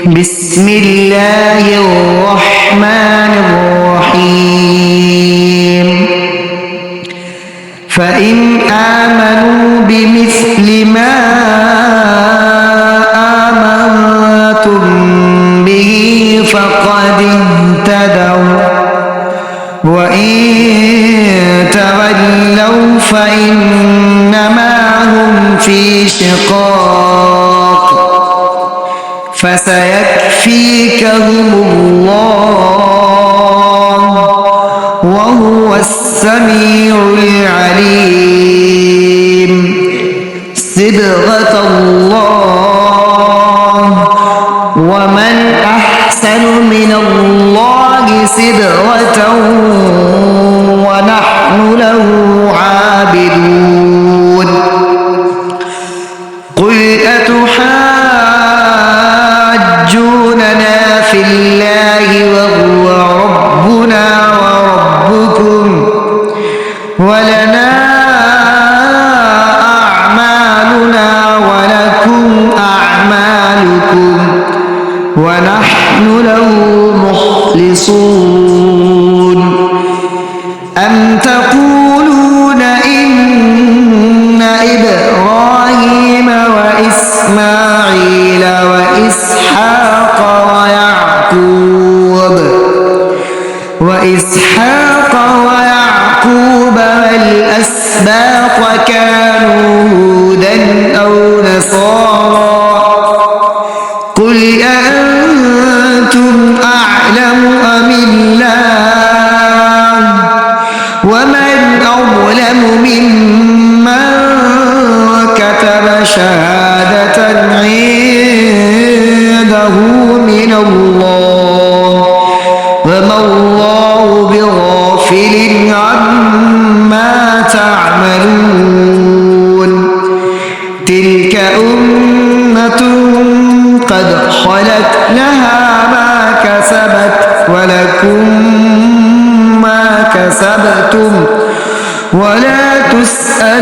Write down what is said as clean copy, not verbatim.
بسم الله الرحمن الرحيم فإن آمنوا بمثل ما آمنتم به فقد اهتدوا وإن تولوا فإنما هم في شقاق فسيكفيكهم الله وهو السميع العليم صبغة الله ومن أحسن من الله صبغة ونحن له عابدون قل أتحاجوننا في الله وهو ربنا وربكم ولنا أعمالنا ولكم أعمالكم ونحن له مخلصون أم تقولون إن إبراهيم وإسماعيل وإسحاق ويعقوب والأسباط كانوا هودا أو نصارى قل أأنتم أعلم أم الله ومن أظلم ممن كتب شهادة عنده من الله وما الله بغافل عما تعملون تلك أمة قد خلت لها ما كسبت ولكم ما كسبتم ولا تسألون